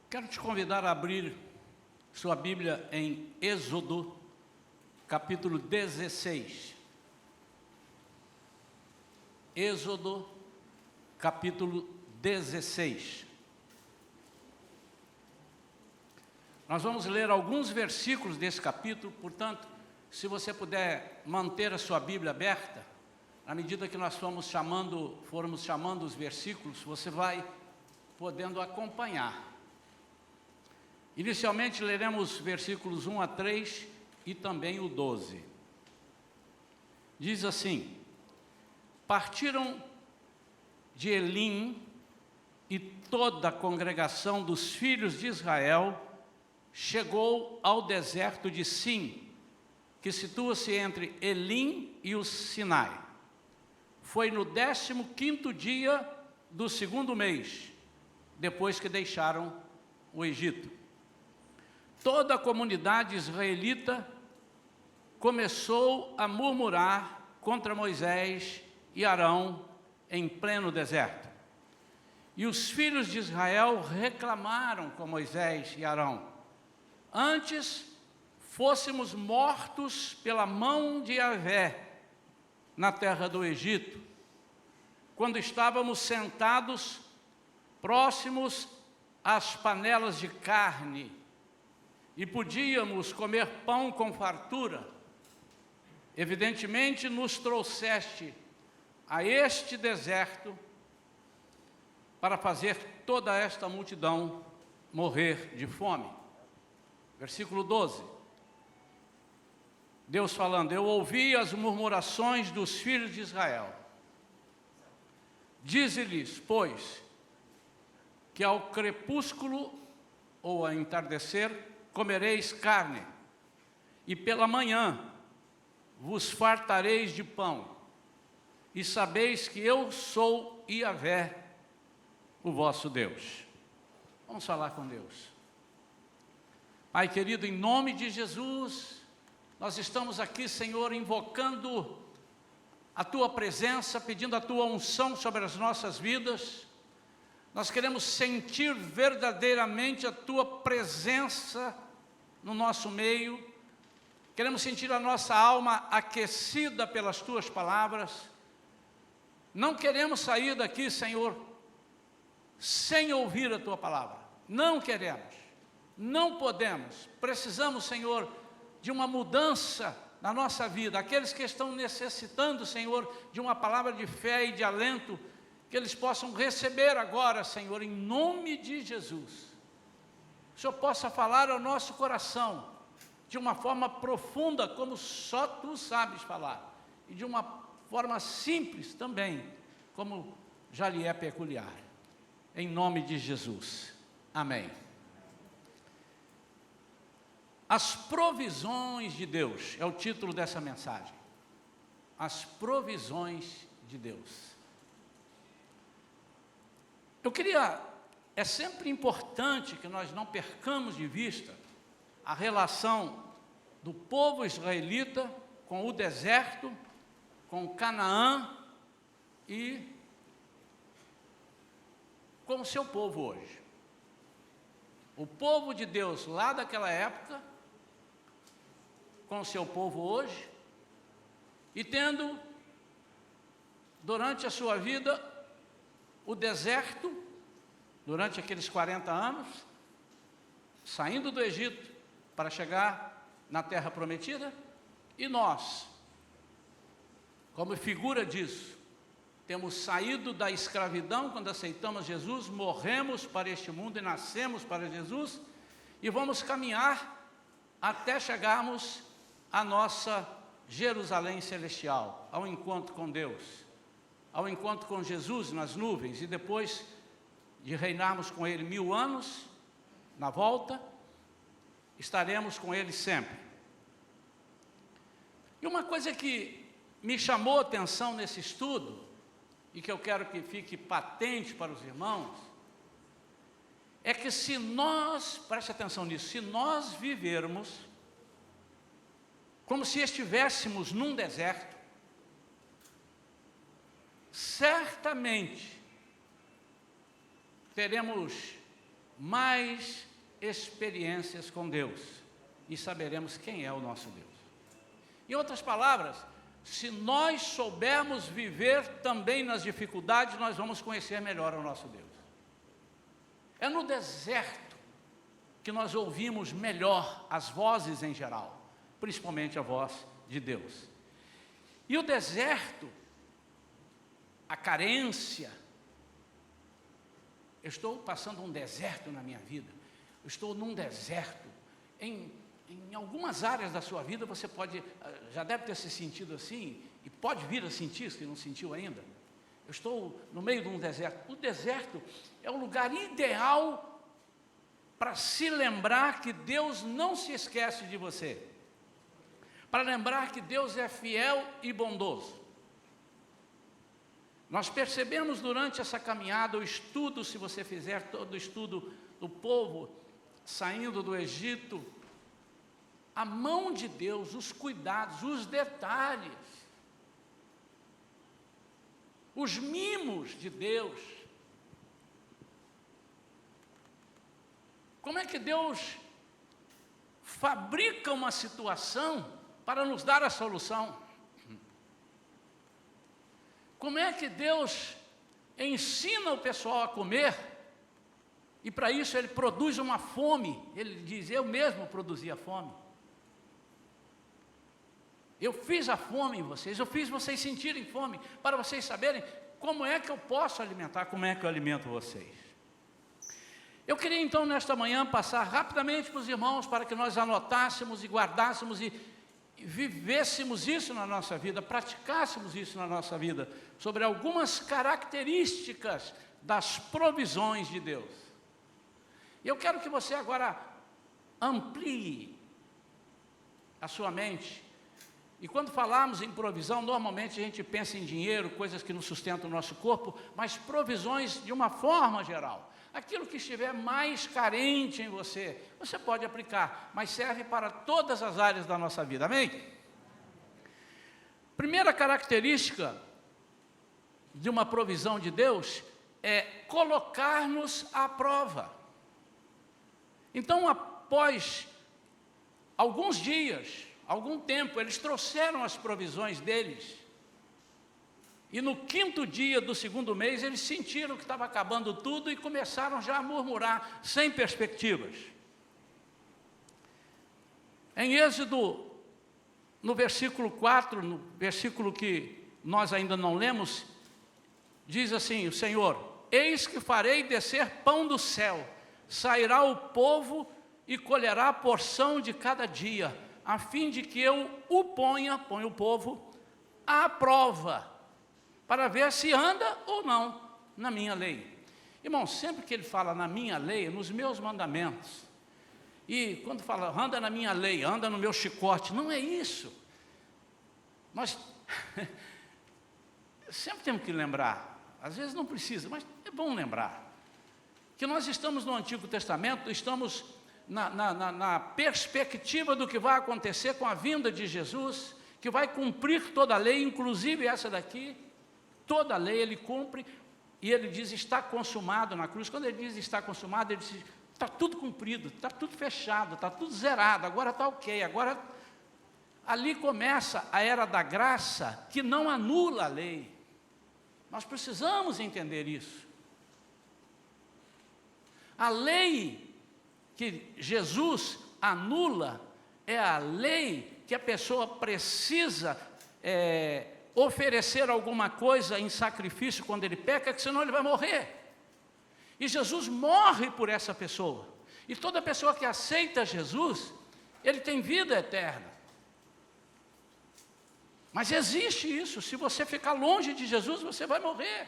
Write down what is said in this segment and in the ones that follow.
Quero te convidar a abrir sua Bíblia em Êxodo, capítulo 16. Êxodo, capítulo 16. Nós vamos ler alguns versículos desse capítulo, portanto, se você puder manter a sua Bíblia aberta, à medida que nós formos chamando os versículos, você vai podendo acompanhar. Inicialmente leremos versículos 1 a 3 e também o 12. Diz assim: partiram de Elim e toda a congregação dos filhos de Israel chegou ao deserto de Sim, que situa-se entre Elim e o Sinai. Foi no 15º dia do segundo mês, depois que deixaram o Egito. Toda a comunidade israelita começou a murmurar contra Moisés e Arão em pleno deserto. E os filhos de Israel reclamaram com Moisés e Arão: antes fôssemos mortos pela mão de Yahvé na terra do Egito, quando estávamos sentados próximos às panelas de carne e podíamos comer pão com fartura. Evidentemente nos trouxeste a este deserto para fazer toda esta multidão morrer de fome. Versículo 12. Deus falando: eu ouvi as murmurações dos filhos de Israel. Dize-lhes, pois, que ao crepúsculo ou ao entardecer comereis carne, e pela manhã vos fartareis de pão, e sabeis que eu sou Yahvé, o vosso Deus. Vamos falar com Deus. Pai querido, em nome de Jesus, nós estamos aqui, Senhor, invocando a Tua presença, pedindo a Tua unção sobre as nossas vidas. Nós queremos sentir verdadeiramente a Tua presença no nosso meio. Queremos sentir a nossa alma aquecida pelas Tuas palavras. Não queremos sair daqui, Senhor, sem ouvir a Tua palavra. Não queremos, não podemos. Precisamos, Senhor, de uma mudança na nossa vida. Aqueles que estão necessitando, Senhor, de uma palavra de fé e de alento, que eles possam receber agora, Senhor, em nome de Jesus. O Senhor possa falar ao nosso coração de uma forma profunda, como só Tu sabes falar, e de uma forma simples também, como já lhe é peculiar. Em nome de Jesus. Amém. As provisões de Deus é o título dessa mensagem. As provisões de Deus. É sempre importante que nós não percamos de vista a relação do povo israelita com o deserto, com Canaã e com o seu povo hoje. O povo de Deus lá daquela época, com o seu povo hoje, e tendo, durante a sua vida, o deserto, durante aqueles 40 anos, saindo do Egito para chegar na terra prometida, e nós, como figura disso, temos saído da escravidão quando aceitamos Jesus, morremos para este mundo e nascemos para Jesus, e vamos caminhar até chegarmos à nossa Jerusalém celestial, ao encontro com Deus, ao encontro com Jesus nas nuvens, e depois de reinarmos com Ele 1000 anos, na volta, estaremos com Ele sempre. E uma coisa que me chamou a atenção nesse estudo, e que eu quero que fique patente para os irmãos, é que se nós, preste atenção nisso, se nós vivermos como se estivéssemos num deserto, certamente teremos mais experiências com Deus e saberemos quem é o nosso Deus. Em outras palavras, se nós soubermos viver também nas dificuldades, nós vamos conhecer melhor o nosso Deus. É no deserto que nós ouvimos melhor as vozes em geral, principalmente a voz de Deus. E o deserto, a carência, eu estou passando um deserto na minha vida, eu estou num deserto. Em algumas áreas da sua vida você já deve ter se sentido assim, e pode vir a sentir, se não sentiu ainda. Eu estou no meio de um deserto. O deserto é o lugar ideal para se lembrar que Deus não se esquece de você, para lembrar que Deus é fiel e bondoso. Nós percebemos durante essa caminhada, o estudo, se você fizer todo o estudo do povo saindo do Egito, a mão de Deus, os cuidados, os detalhes, os mimos de Deus. Como é que Deus fabrica uma situação para nos dar a solução? Como é que Deus ensina o pessoal a comer, e para isso Ele produz uma fome? Ele diz, eu mesmo produzi a fome. Eu fiz a fome em vocês, eu fiz vocês sentirem fome, para vocês saberem como é que eu posso alimentar, como é que eu alimento vocês. Eu queria então nesta manhã passar rapidamente para os irmãos, para que nós anotássemos e guardássemos e vivêssemos isso na nossa vida, praticássemos isso na nossa vida, sobre algumas características das provisões de Deus. E eu quero que você agora amplie a sua mente. E quando falamos em provisão, normalmente a gente pensa em dinheiro, coisas que nos sustentam o nosso corpo, mas provisões de uma forma geral. Aquilo que estiver mais carente em você, você pode aplicar, mas serve para todas as áreas da nossa vida, amém? Primeira característica de uma provisão de Deus é colocar-nos à prova. Então, após alguns dias, algum tempo, eles trouxeram as provisões deles. E no 5º dia do 2º mês, eles sentiram que estava acabando tudo e começaram já a murmurar, sem perspectivas. Em Êxodo, no versículo 4, no versículo que nós ainda não lemos, diz assim, o Senhor, eis que farei descer pão do céu, sairá o povo e colherá a porção de cada dia, a fim de que eu põe o povo, à prova, para ver se anda ou não na minha lei. Irmão, sempre que ele fala na minha lei, nos meus mandamentos, e quando fala anda na minha lei, anda no meu chicote, não é isso. Nós sempre temos que lembrar, às vezes não precisa, mas é bom lembrar, que nós estamos no Antigo Testamento, estamos na perspectiva do que vai acontecer com a vinda de Jesus, que vai cumprir toda a lei, inclusive essa daqui. Toda a lei ele cumpre, e ele diz, está consumado na cruz. Quando ele diz está consumado, ele diz, está tudo cumprido, está tudo fechado, está tudo zerado, agora está ok, agora... Ali começa a era da graça, que não anula a lei. Nós precisamos entender isso. A lei que Jesus anula é a lei que a pessoa precisa oferecer alguma coisa em sacrifício quando ele peca, que senão ele vai morrer. E Jesus morre por essa pessoa. E toda pessoa que aceita Jesus, ele tem vida eterna. Mas existe isso, se você ficar longe de Jesus, você vai morrer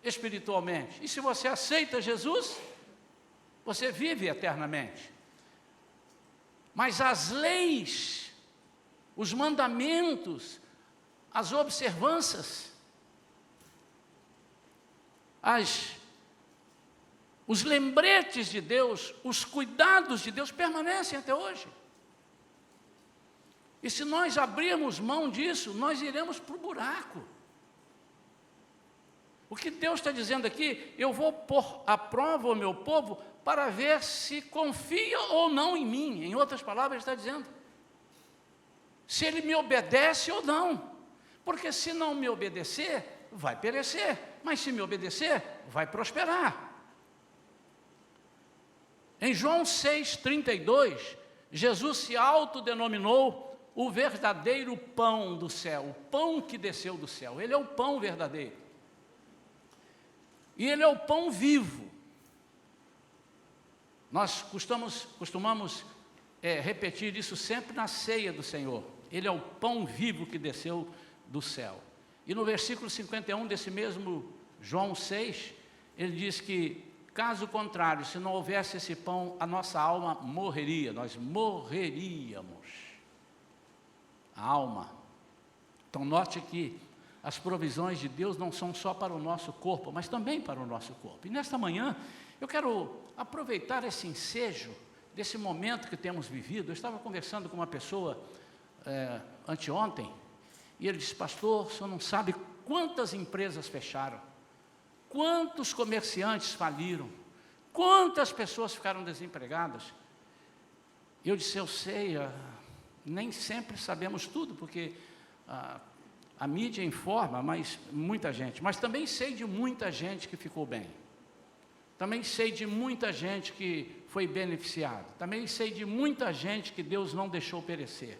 espiritualmente. E se você aceita Jesus, você vive eternamente. Mas as leis, os mandamentos, as observâncias, os lembretes de Deus, os cuidados de Deus permanecem até hoje. E se nós abrirmos mão disso, nós iremos para o buraco. O que Deus está dizendo aqui, eu vou pôr à prova o meu povo para ver se confia ou não em mim. Em outras palavras, ele está dizendo, se ele me obedece ou não. Porque se não me obedecer, vai perecer. Mas se me obedecer, vai prosperar. Em João 6,32, Jesus se autodenominou o verdadeiro pão do céu, o pão que desceu do céu. Ele é o pão verdadeiro. E ele é o pão vivo. Nós costumamos repetir isso sempre na ceia do Senhor. Ele é o pão vivo que desceu do céu. E no versículo 51 desse mesmo João 6, ele diz que, caso contrário, se não houvesse esse pão, a nossa alma morreria, nós morreríamos. A alma. Então note que as provisões de Deus não são só para o nosso corpo, mas também para o nosso corpo. E nesta manhã, eu quero aproveitar esse ensejo, desse momento que temos vivido. Eu estava conversando com uma pessoa anteontem, e ele disse, pastor, o senhor não sabe quantas empresas fecharam, quantos comerciantes faliram, quantas pessoas ficaram desempregadas. Eu disse, eu sei, nem sempre sabemos tudo, porque a mídia informa, mas muita gente. Mas também sei de muita gente que ficou bem. Também sei de muita gente que foi beneficiada. Também sei de muita gente que Deus não deixou perecer.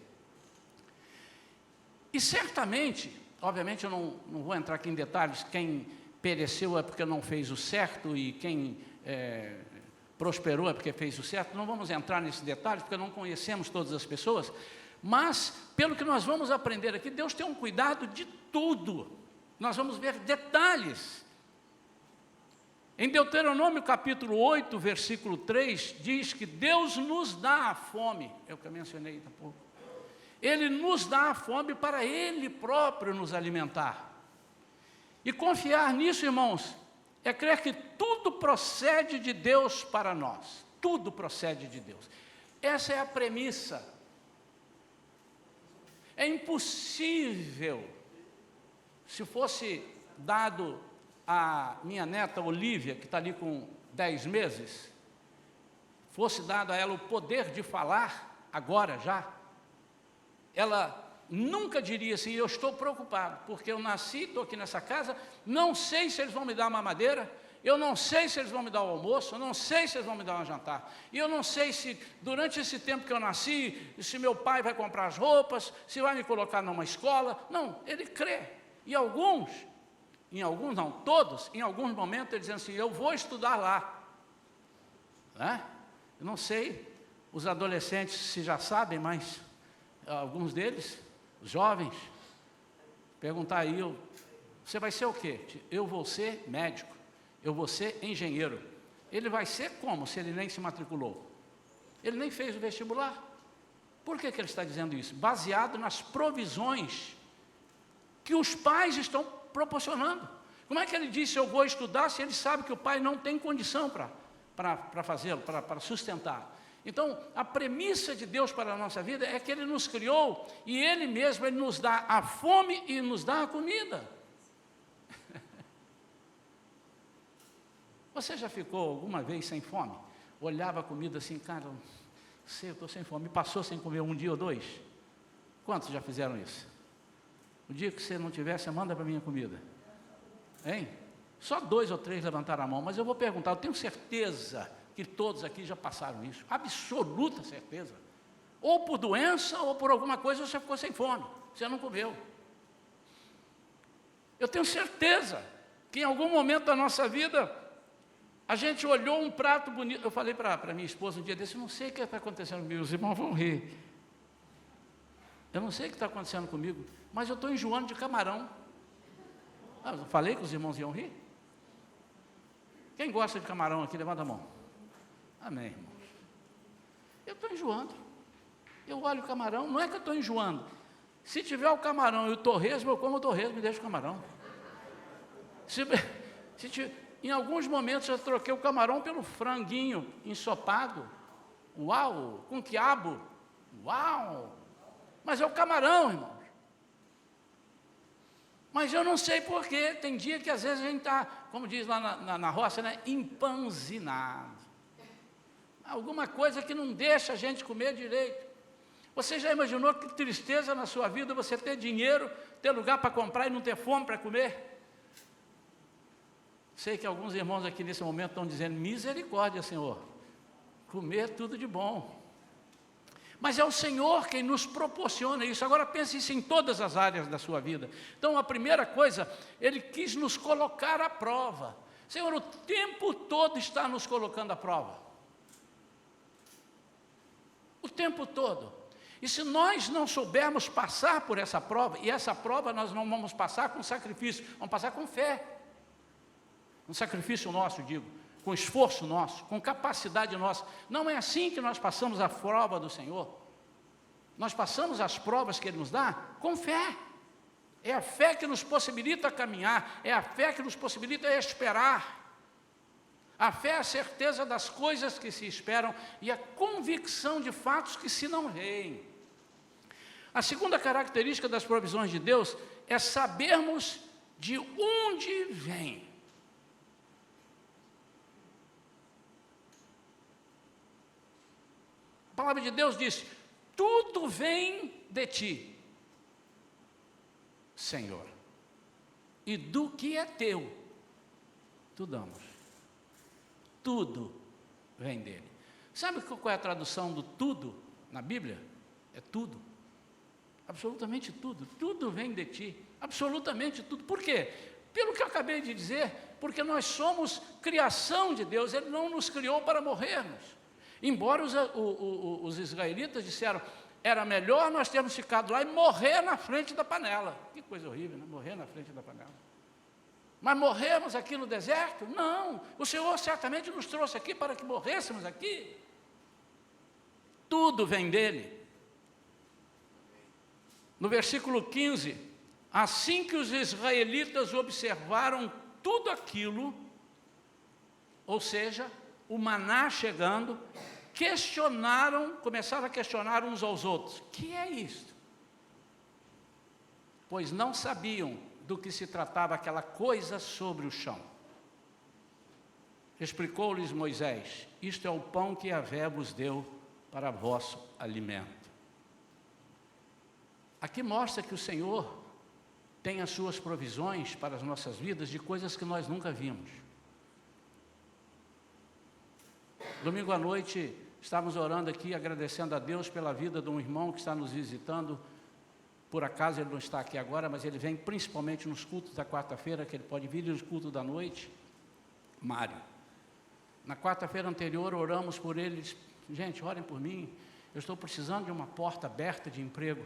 E certamente, obviamente eu não vou entrar aqui em detalhes, quem pereceu é porque não fez o certo e quem prosperou é porque fez o certo. Não vamos entrar nesses detalhes, porque não conhecemos todas as pessoas. Mas, pelo que nós vamos aprender aqui, Deus tem um cuidado de tudo. Nós vamos ver detalhes. Em Deuteronômio capítulo 8, versículo 3, diz que Deus nos dá a fome. É o que eu mencionei há pouco. Ele nos dá a fome para Ele próprio nos alimentar. E confiar nisso, irmãos, é crer que tudo procede de Deus para nós. Tudo procede de Deus. Essa é a premissa. É impossível, se fosse dado a minha neta Olívia, que está ali com 10 meses, fosse dado a ela o poder de falar, agora já, ela nunca diria assim, eu estou preocupado, porque eu nasci, estou aqui nessa casa, não sei se eles vão me dar uma mamadeira, eu não sei se eles vão me dar o almoço, eu não sei se eles vão me dar um jantar, e eu não sei se, durante esse tempo que eu nasci, se meu pai vai comprar as roupas, se vai me colocar numa escola. Não, ele crê. E alguns não, todos, em alguns momentos, eles dizem assim, eu vou estudar lá. Eu não sei, os adolescentes se já sabem, mas alguns deles, os jovens, perguntar aí, você vai ser o quê? Eu vou ser médico. Eu vou ser engenheiro. Ele vai ser como se ele nem se matriculou? Ele nem fez o vestibular. Por que ele está dizendo isso? Baseado nas provisões que os pais estão proporcionando. Como é que ele disse, eu vou estudar, se ele sabe que o pai não tem condição para fazê-lo, para sustentar? Então, a premissa de Deus para a nossa vida é que Ele nos criou e Ele mesmo, Ele nos dá a fome e nos dá a comida. Você já ficou alguma vez sem fome? Olhava a comida assim, cara, sei, eu estou sem fome. Me passou sem comer um dia ou dois? Quantos já fizeram isso? O dia que você não tiver, você manda para a minha comida. Hein? Só 2 ou 3 levantaram a mão, mas eu vou perguntar, eu tenho certeza que todos aqui já passaram isso. Absoluta certeza. Ou por doença, ou por alguma coisa, você ficou sem fome. Você não comeu. Eu tenho certeza que em algum momento da nossa vida, a gente olhou um prato bonito. Eu falei para minha esposa um dia desse, eu não sei o que está acontecendo comigo, os irmãos vão rir. Eu não sei o que está acontecendo comigo, mas eu estou enjoando de camarão. Eu falei que os irmãos iam rir? Quem gosta de camarão aqui, levanta a mão. Amém, irmãos. Eu estou enjoando. Eu olho o camarão, não é que eu estou enjoando. Se tiver o camarão e o torresmo, eu como o torresmo e deixo o camarão. Em alguns momentos eu troquei o camarão pelo franguinho ensopado. Uau! Com quiabo. Uau! Mas é o camarão, irmãos. Mas eu não sei porquê. Tem dia que às vezes a gente está, como diz lá na roça, né? Empanzinado. alguma coisa que não deixa a gente comer direito. Você já imaginou que tristeza na sua vida você ter dinheiro, ter lugar para comprar e não ter fome para comer? Sei que alguns irmãos aqui nesse momento estão dizendo, misericórdia, Senhor, comer tudo de bom. Mas é o Senhor quem nos proporciona isso. Agora pense isso em todas as áreas da sua vida. Então a primeira coisa, Ele quis nos colocar à prova. Senhor, o tempo todo está nos colocando à prova. O tempo todo. E se nós não soubermos passar por essa prova, e essa prova nós não vamos passar com sacrifício, vamos passar com fé. Um sacrifício nosso, digo, com esforço nosso, com capacidade nossa. Não é assim que nós passamos a prova do Senhor. Nós passamos as provas que Ele nos dá com fé. É a fé que nos possibilita caminhar, é a fé que nos possibilita esperar. A fé é a certeza das coisas que se esperam e a convicção de fatos que se não veem. A segunda característica das provisões de Deus é sabermos de onde vem. A palavra de Deus diz, tudo vem de ti, Senhor, e do que é teu, tu damos. Tudo vem dele. Sabe qual é a tradução do tudo na Bíblia? É tudo. Absolutamente tudo. Tudo vem de ti. Absolutamente tudo. Por quê? Pelo que eu acabei de dizer, porque nós somos criação de Deus. Ele não nos criou para morrermos. Embora os israelitas disseram, era melhor nós termos ficado lá e morrer na frente da panela. Que coisa horrível, né? Morrer na frente da panela. Mas morremos aqui no deserto? Não, o Senhor certamente nos trouxe aqui para que morrêssemos aqui. Tudo vem dele. No versículo 15, assim que os israelitas observaram tudo aquilo, ou seja, o maná chegando, começaram a questionar uns aos outros, que é isto? Pois não sabiam do que se tratava aquela coisa sobre o chão. Explicou-lhes Moisés, isto é o pão que Yahvé vos deu para vosso alimento. Aqui mostra que o Senhor tem as suas provisões para as nossas vidas de coisas que nós nunca vimos. Domingo à noite, estávamos orando aqui, agradecendo a Deus pela vida de um irmão que está nos visitando. Por acaso ele não está aqui agora, mas ele vem principalmente nos cultos da quarta-feira, que ele pode vir nos cultos da noite. Mário. Na quarta-feira anterior, oramos por ele, disse, gente, orem por mim, eu estou precisando de uma porta aberta de emprego.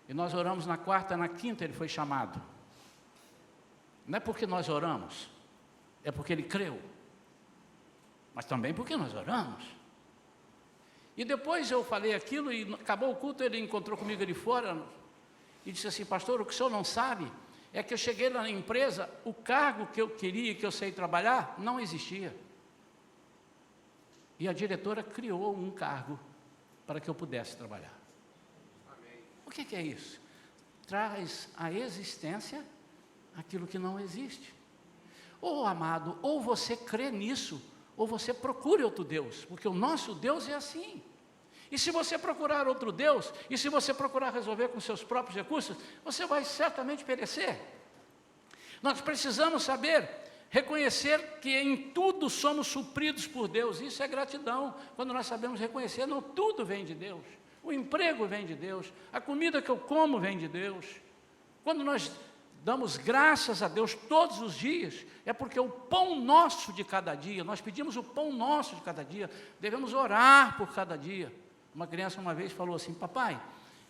E nós oramos na quarta, na quinta ele foi chamado. Não é porque nós oramos, é porque ele creu. Mas também porque nós oramos. E depois eu falei aquilo e acabou o culto, ele encontrou comigo ali fora e disse assim, pastor, o que o senhor não sabe é que eu cheguei lá na empresa, o cargo que eu queria, que eu sei trabalhar, não existia. E a diretora criou um cargo para que eu pudesse trabalhar. Amém. O que é isso? Traz à existência aquilo que não existe. Ou, amado, ou você crê nisso, ou você procure outro Deus, porque o nosso Deus é assim. E se você procurar outro Deus, e se você procurar resolver com seus próprios recursos, você vai certamente perecer. Nós precisamos saber, reconhecer que em tudo somos supridos por Deus. Isso é gratidão, quando nós sabemos reconhecer, não, tudo vem de Deus. O emprego vem de Deus, a comida que eu como vem de Deus. Quando nós damos graças a Deus todos os dias, é porque o pão nosso de cada dia, nós pedimos o pão nosso de cada dia, devemos orar por cada dia. Uma criança uma vez falou assim, papai,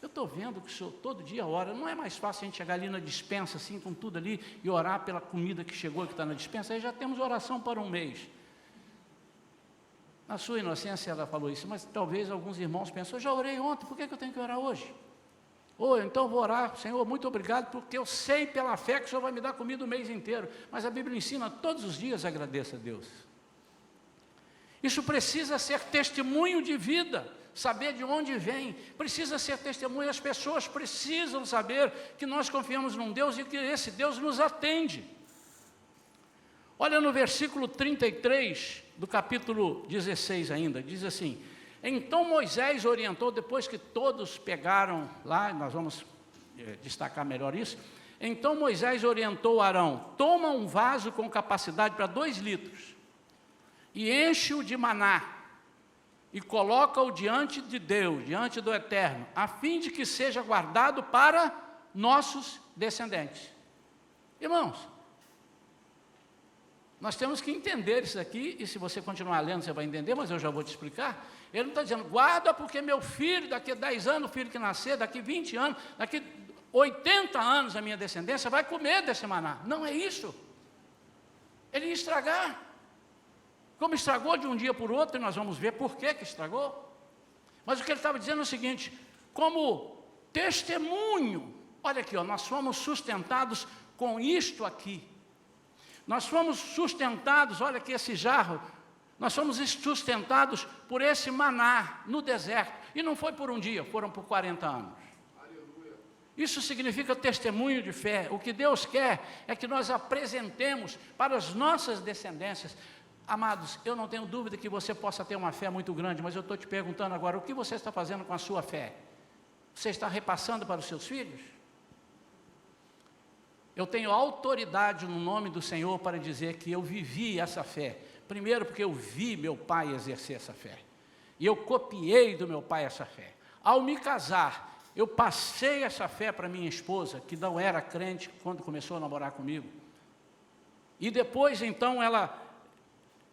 eu estou vendo que o senhor todo dia ora, não é mais fácil a gente chegar ali na despensa, assim, com tudo ali, e orar pela comida que chegou, que está na despensa, aí já temos oração para um mês. Na sua inocência ela falou isso, mas talvez alguns irmãos pensam, eu já orei ontem, por que eu tenho que orar hoje? Ou então vou orar, Senhor, muito obrigado, porque eu sei pela fé que o Senhor vai me dar comida o mês inteiro. Mas a Bíblia ensina, todos os dias agradeça a Deus. Isso precisa ser testemunho de vida, saber de onde vem, precisa ser testemunho, as pessoas precisam saber que nós confiamos num Deus e que esse Deus nos atende. Olha no versículo 33 do capítulo 16 ainda, diz assim: então Moisés orientou, depois que todos pegaram lá, nós vamos destacar melhor isso. Então Moisés orientou Arão: toma um vaso com capacidade para 2 litros, e enche-o de maná, e coloca-o diante de Deus, diante do Eterno, a fim de que seja guardado para nossos descendentes. Irmãos, nós temos que entender isso aqui, e se você continuar lendo, você vai entender, mas eu já vou te explicar. Ele não está dizendo, guarda porque meu filho, daqui a 10 anos, o filho que nascer, daqui 20 anos, daqui 80 anos a minha descendência vai comer desse maná. Não é isso. Ele ia estragar. Como estragou de um dia para o outro, e nós vamos ver por que estragou. Mas o que ele estava dizendo é o seguinte: como testemunho, olha aqui, ó, nós fomos sustentados com isto aqui. Nós fomos sustentados, olha aqui esse jarro, nós fomos sustentados por esse maná no deserto. E não foi por um dia, foram por 40 anos. Aleluia. Isso significa testemunho de fé. O que Deus quer é que nós apresentemos para as nossas descendências. Amados, eu não tenho dúvida que você possa ter uma fé muito grande, mas eu estou te perguntando agora, o que você está fazendo com a sua fé? Você está repassando para os seus filhos? Eu tenho autoridade no nome do Senhor para dizer que eu vivi essa fé. Primeiro porque eu vi meu pai exercer essa fé. E eu copiei do meu pai essa fé. Ao me casar, eu passei essa fé para minha esposa, que não era crente quando começou a namorar comigo. E depois, então, ela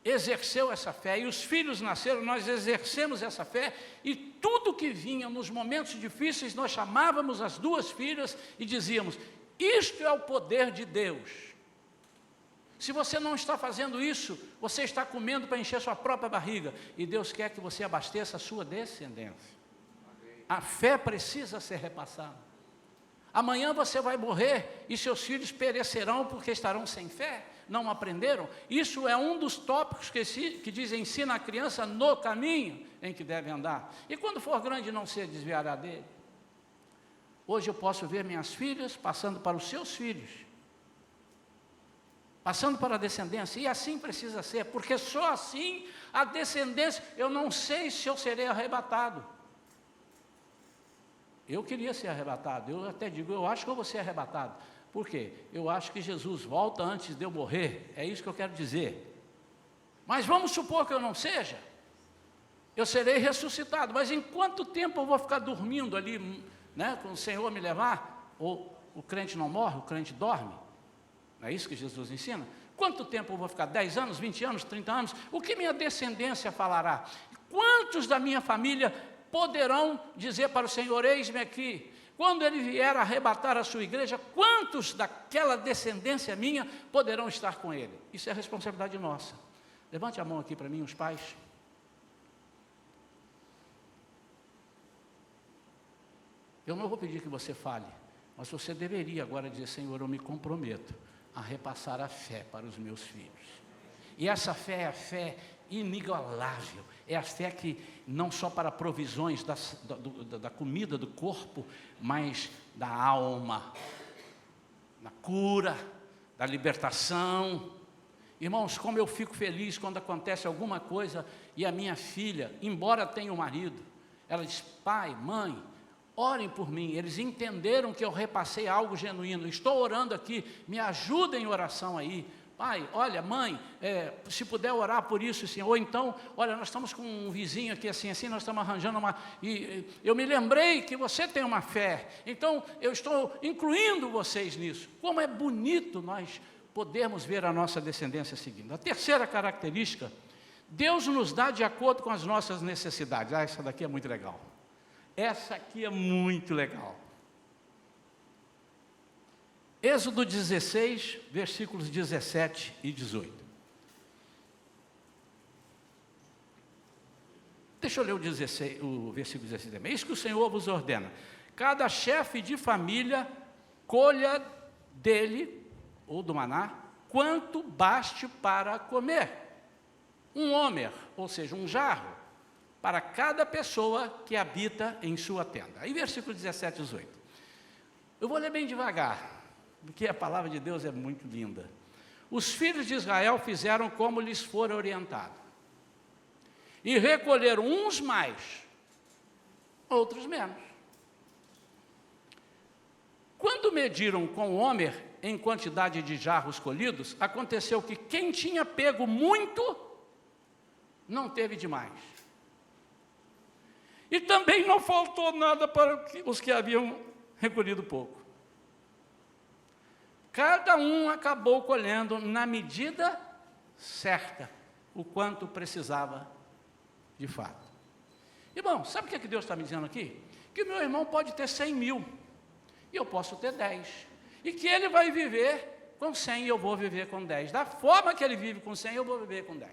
exerceu essa fé. E os filhos nasceram, nós exercemos essa fé. E tudo que vinha nos momentos difíceis, nós chamávamos as 2 filhas e dizíamos: isto é o poder de Deus. Se você não está fazendo isso, você está comendo para encher sua própria barriga. E Deus quer que você abasteça a sua descendência. A fé precisa ser repassada. Amanhã você vai morrer e seus filhos perecerão porque estarão sem fé, não aprenderam. Isso é um dos tópicos que diz: ensina a criança no caminho em que deve andar. E quando for grande, não se desviará dele. Hoje eu posso ver minhas filhas passando para os seus filhos, passando para a descendência, e assim precisa ser, porque só assim a descendência, eu não sei se eu serei arrebatado. Eu queria ser arrebatado, eu até digo, eu acho que eu vou ser arrebatado. Por quê? Eu acho que Jesus volta antes de eu morrer, é isso que eu quero dizer. Mas vamos supor que eu não seja, eu serei ressuscitado, mas em quanto tempo eu vou ficar dormindo ali, né, quando o Senhor me levar? Ou o crente não morre, o crente dorme? Não é isso que Jesus ensina? Quanto tempo eu vou ficar? 10 anos, 20 anos, 30 anos? O que minha descendência falará? Quantos da minha família poderão dizer para o Senhor: eis-me aqui? Quando Ele vier arrebatar a sua igreja, quantos daquela descendência minha poderão estar com Ele? Isso é responsabilidade nossa. Levante a mão aqui para mim, os pais. Eu não vou pedir que você fale, mas você deveria agora dizer: Senhor, eu me comprometo a repassar a fé para os meus filhos. E essa fé é a fé inigualável, é a fé que não só para provisões da comida do corpo, mas da alma, da cura, da libertação. Irmãos, como eu fico feliz quando acontece alguma coisa e a minha filha, embora tenha um marido, ela diz: pai, mãe, orem por mim. Eles entenderam que eu repassei algo genuíno. Estou orando aqui, me ajudem em oração aí. Pai, olha, mãe, se puder orar por isso, assim. Ou então, olha, nós estamos com um vizinho aqui, assim, nós estamos arranjando uma... E eu me lembrei que você tem uma fé, então eu estou incluindo vocês nisso. Como é bonito nós podermos ver a nossa descendência seguindo. A terceira característica: Deus nos dá de acordo com as nossas necessidades. Essa daqui é muito legal. Essa aqui é muito legal. Êxodo 16, versículos 17 e 18. Deixa eu ler o versículo 16. Eis que o Senhor vos ordena: cada chefe de família colha dele, ou do maná, quanto baste para comer. Um homer, ou seja, um jarro, para cada pessoa que habita em sua tenda. Aí versículo 17 e 18. Eu vou ler bem devagar, porque a palavra de Deus é muito linda. os filhos de Israel fizeram como lhes fora orientado. E recolheram uns mais, outros menos. Quando mediram com o homer em quantidade de jarros colhidos, aconteceu que quem tinha pego muito, não teve demais. E também não faltou nada para os que haviam recolhido pouco. Cada um acabou colhendo na medida certa, o quanto precisava de fato. Irmão, sabe o que Deus está me dizendo aqui? Que o meu irmão pode ter 100 mil, e eu posso ter 10. E que ele vai viver com 100 e eu vou viver com 10. Da forma que ele vive com 100, eu vou viver com 10.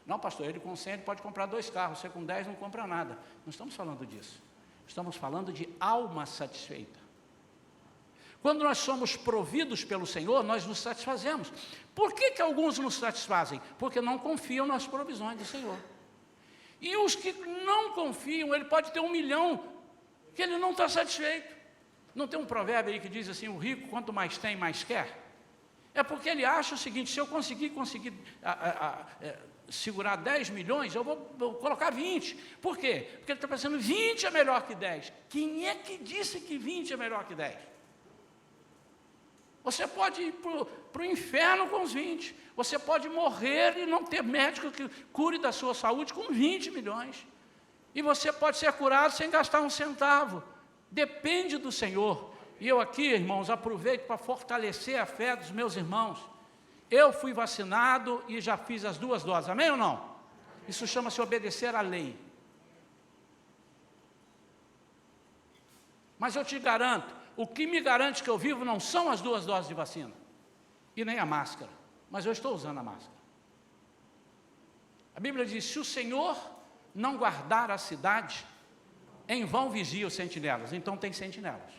Não, pastor, ele com 100 ele pode comprar 2 carros, você com 10 não compra nada. Não estamos falando disso. Estamos falando de alma satisfeita. Quando nós somos providos pelo Senhor, nós nos satisfazemos. Por que alguns nos satisfazem? Porque não confiam nas provisões do Senhor. E os que não confiam, ele pode ter 1 milhão, que ele não está satisfeito. Não tem um provérbio aí que diz assim, o rico quanto mais tem, mais quer? É porque ele acha o seguinte, se eu conseguir segurar 10 milhões, eu vou colocar 20. Por quê? Porque ele está pensando, 20 é melhor que 10. Quem é que disse que 20 é melhor que 10? Você pode ir para o inferno com os 20. Você pode morrer e não ter médico que cure da sua saúde com 20 milhões. E você pode ser curado sem gastar um centavo. Depende do Senhor. E eu aqui, irmãos, aproveito para fortalecer a fé dos meus irmãos. Eu fui vacinado e já fiz as 2 doses. Amém ou não? Isso chama-se obedecer à lei. Mas eu te garanto, o que me garante que eu vivo não são as 2 doses de vacina. E nem a máscara. Mas eu estou usando a máscara. A Bíblia diz, se o Senhor não guardar a cidade, em vão vigia os sentinelas. Então tem sentinelas.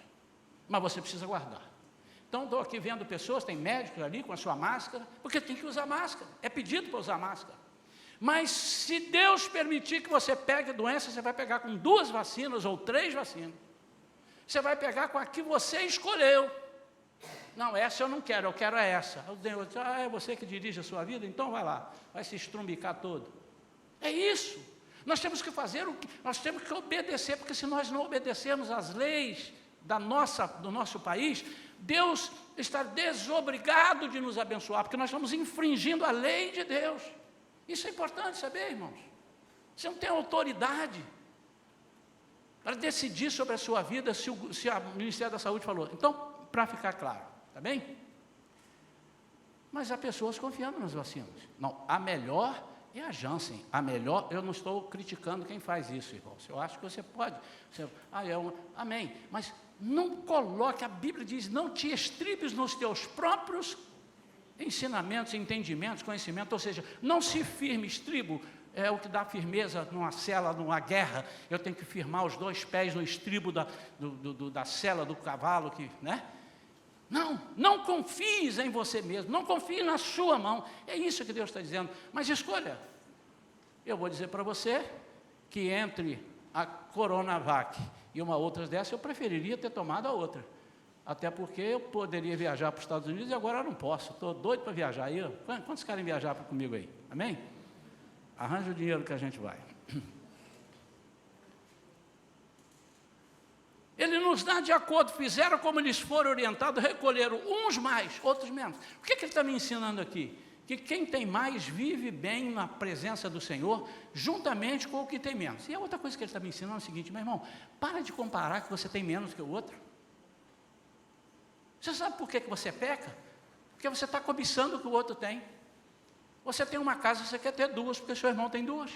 Mas você precisa guardar. Então estou aqui vendo pessoas, tem médicos ali com a sua máscara, porque tem que usar máscara. É pedido para usar máscara. Mas se Deus permitir que você pegue doença, você vai pegar com 2 vacinas ou 3 vacinas. Você vai pegar com a que você escolheu. Não, essa eu não quero, eu quero essa. O Deus diz, é você que dirige a sua vida? Então vai lá, vai se estrumbicar todo. É isso. Nós temos que fazer nós temos que obedecer, porque se nós não obedecermos às leis do nosso país, Deus está desobrigado de nos abençoar, porque nós estamos infringindo a lei de Deus. Isso é importante saber, irmãos. Você não tem autoridade para decidir sobre a sua vida, se o Ministério da Saúde falou. Então, para ficar claro, tá bem? Mas há pessoas confiando nas vacinas. Não, a melhor é a Janssen. A melhor, eu não estou criticando quem faz isso, irmãos. Eu acho que você pode. Amém. Mas não coloque, a Bíblia diz, não te estribes nos teus próprios ensinamentos, entendimentos, conhecimentos, ou seja, não se firme, estribo é o que dá firmeza numa cela, numa guerra. Eu tenho que firmar os 2 pés no estribo da cela do cavalo, né? Não confies em você mesmo, não confie na sua mão. É isso que Deus está dizendo. Mas escolha. Eu vou dizer para você que entre a Coronavac e uma outra dessa, eu preferiria ter tomado a outra. Até porque eu poderia viajar para os Estados Unidos e agora eu não posso. Estou doido para viajar. Aí, quantos querem viajar comigo aí? Amém? Arranja o dinheiro que a gente vai. Ele nos dá de acordo, fizeram como eles foram orientados, recolheram uns mais, outros menos. O que ele está me ensinando aqui? Que quem tem mais vive bem na presença do Senhor, juntamente com o que tem menos. E a outra coisa que ele está me ensinando é o seguinte, meu irmão, para de comparar que você tem menos que o outro. Você sabe por que você peca? Porque você está cobiçando o que o outro tem. Você tem uma casa, você quer ter 2, porque seu irmão tem 2.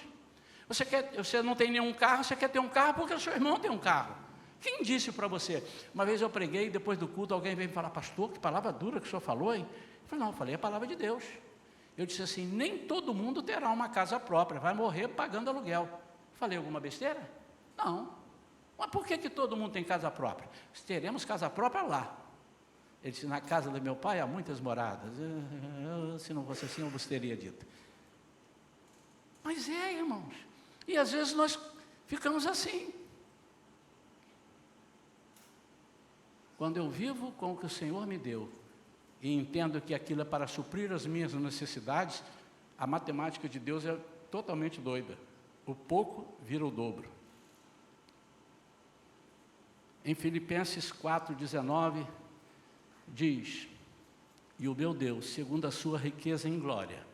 Você não tem nenhum carro, você quer ter um carro, porque o seu irmão tem um carro. Quem disse para você? Uma vez eu preguei, depois do culto, alguém veio me falar, pastor, que palavra dura que o senhor falou, hein? Eu falei, não, eu falei a palavra de Deus. Eu disse assim, nem todo mundo terá uma casa própria, vai morrer pagando aluguel. Falei alguma besteira? Não. Mas por que todo mundo tem casa própria? Teremos casa própria lá. Ele disse, na casa do meu pai há muitas moradas. Se não fosse assim, eu vos teria dito. Mas irmãos, e às vezes nós ficamos assim. Quando eu vivo com o que o Senhor me deu, e entendo que aquilo é para suprir as minhas necessidades, a matemática de Deus é totalmente doida. O pouco vira o dobro. Em Filipenses 4,19, diz: e o meu Deus, segundo a sua riqueza em glória,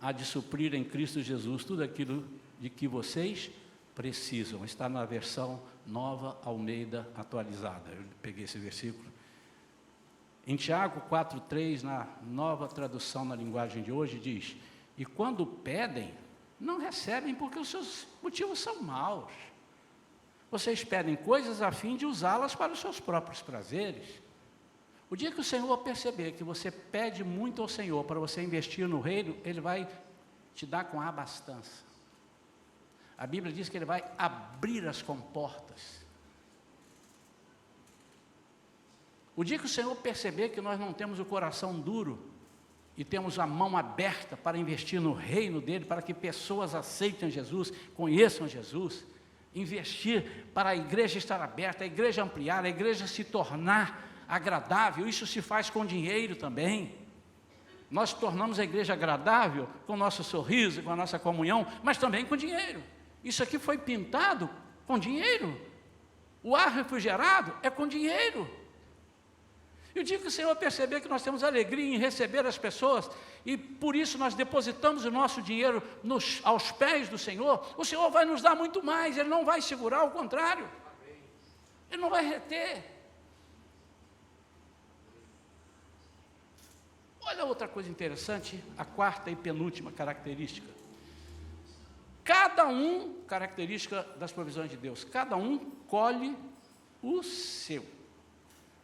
há de suprir em Cristo Jesus tudo aquilo de que vocês precisam. Está na versão Nova Almeida atualizada. Eu peguei esse versículo. Em Tiago 4,3, na nova tradução na linguagem de hoje, diz: e quando pedem, não recebem porque os seus motivos são maus. Vocês pedem coisas a fim de usá-las para os seus próprios prazeres. O dia que o Senhor perceber que você pede muito ao Senhor para você investir no reino, Ele vai te dar com abastança. A Bíblia diz que Ele vai abrir as comportas. O dia que o Senhor perceber que nós não temos o coração duro e temos a mão aberta para investir no reino dEle, para que pessoas aceitem Jesus, conheçam Jesus, investir para a igreja estar aberta, a igreja ampliar, a igreja se tornar agradável, isso se faz com dinheiro também. Nós tornamos a igreja agradável com o nosso sorriso, com a nossa comunhão, mas também com dinheiro. Isso aqui foi pintado com dinheiro. O ar refrigerado é com dinheiro. E o dia que o Senhor perceber que nós temos alegria em receber as pessoas, e por isso nós depositamos o nosso dinheiro aos pés do Senhor, o Senhor vai nos dar muito mais, Ele não vai segurar, ao contrário. Ele não vai reter. Olha outra coisa interessante, a quarta e penúltima característica. Característica das provisões de Deus, cada um colhe o seu.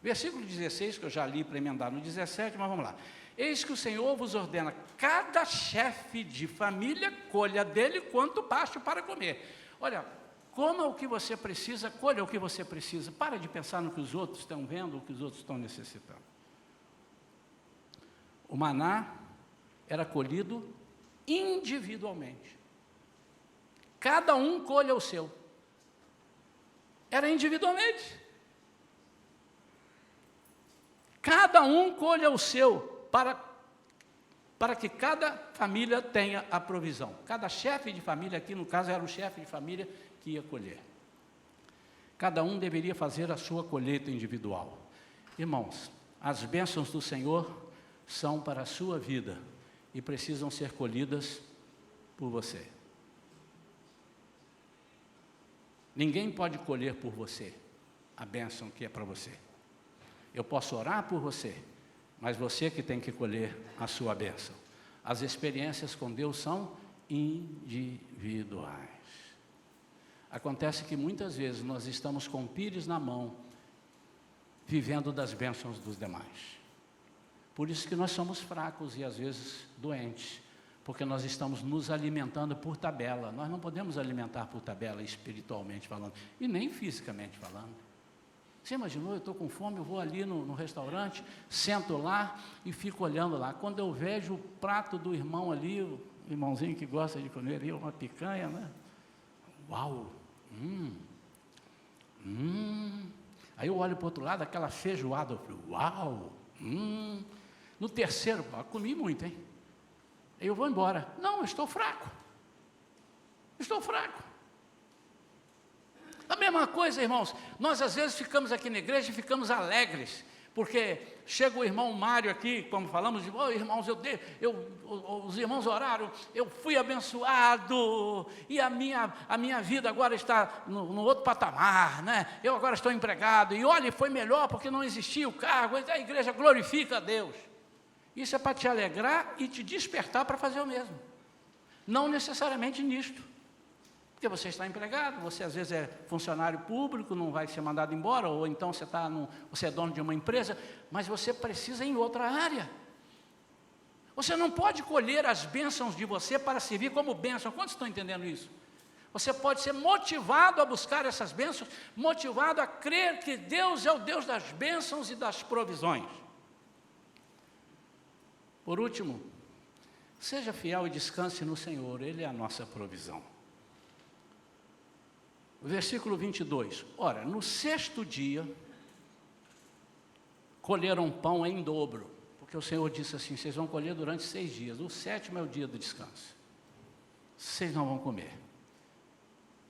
Versículo 16, que eu já li para emendar no 17, mas vamos lá. Eis que o Senhor vos ordena, cada chefe de família colha dele quanto baste para comer. Olha, coma o que você precisa, colha o que você precisa. Para de pensar no que os outros estão vendo, o que os outros estão necessitando. O maná era colhido individualmente. Cada um colha o seu. Era individualmente. Cada um colha o seu, para que cada família tenha a provisão. Cada chefe de família, aqui no caso era o chefe de família que ia colher. Cada um deveria fazer a sua colheita individual. Irmãos, as bênçãos do Senhor são para a sua vida e precisam ser colhidas por você. Ninguém pode colher por você a bênção que é para você. Eu posso orar por você, mas você que tem que colher a sua bênção. As experiências com Deus são individuais. Acontece que muitas vezes nós estamos com pires na mão, vivendo das bênçãos dos demais. Por isso que nós somos fracos e às vezes doentes, porque nós estamos nos alimentando por tabela. Nós não podemos alimentar por tabela espiritualmente falando, e nem fisicamente falando. Você imaginou, eu estou com fome, eu vou ali no restaurante, sento lá e fico olhando lá. Quando eu vejo o prato do irmão ali, o irmãozinho que gosta de comer ali, uma picanha, né? Uau! Aí eu olho para o outro lado, aquela feijoada, eu falo, uau! No terceiro, comi muito, hein? Aí eu vou embora. Não, eu estou fraco. Estou fraco. A mesma coisa, irmãos, nós às vezes ficamos aqui na igreja e ficamos alegres, porque chega o irmão Mário aqui, como falamos, irmãos, os irmãos oraram, eu fui abençoado, e a minha vida agora está no outro patamar, né? Eu agora estou empregado, e olha, foi melhor porque não existia o cargo, a igreja glorifica a Deus. Isso é para te alegrar e te despertar para fazer o mesmo, não necessariamente nisto. Porque você está empregado, você às vezes é funcionário público, não vai ser mandado embora, ou então você é dono de uma empresa, mas você precisa ir em outra área. Você não pode colher as bênçãos de você para servir como bênção. Quantos estão entendendo isso? Você pode ser motivado a buscar essas bênçãos, motivado a crer que Deus é o Deus das bênçãos e das provisões. Por último, seja fiel e descanse no Senhor, Ele é a nossa provisão. Versículo 22, ora, no sexto dia, colheram pão em dobro, Porque o Senhor disse assim, vocês vão colher durante 6 dias, o 7º é o dia do descanso. Vocês não vão comer.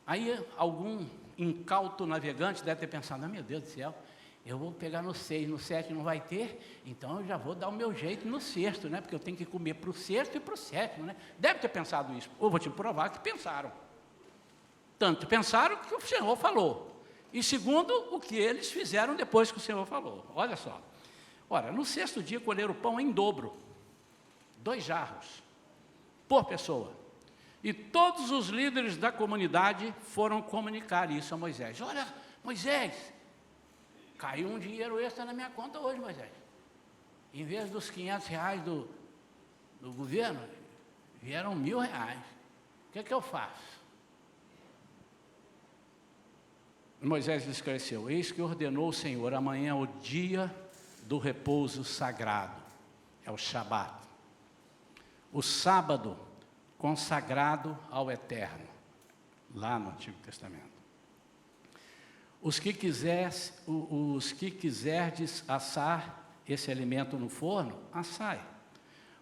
Aí algum incauto navegante deve ter pensado, meu Deus do céu, eu vou pegar no 6, no 7 não vai ter, então eu já vou dar o meu jeito no 6º, né? Porque eu tenho que comer para o 6º e para o 7º, né? Deve ter pensado isso. Eu vou te provar que pensaram. Tanto pensaram que o Senhor falou. E segundo, o que eles fizeram depois que o Senhor falou. Olha só. Ora, no 6º dia colheram o pão em dobro. 2 jarros por pessoa. E todos os líderes da comunidade foram comunicar isso a Moisés. Olha, Moisés, caiu um dinheiro extra na minha conta hoje, Moisés. Em vez dos R$500 do governo, vieram R$1.000. O que é que eu faço? Moisés lhe esclareceu, eis que ordenou o Senhor, amanhã é o dia do repouso sagrado, é o Shabat. O sábado consagrado ao Eterno, lá no Antigo Testamento. Os que quiserdes assar esse alimento no forno, assai.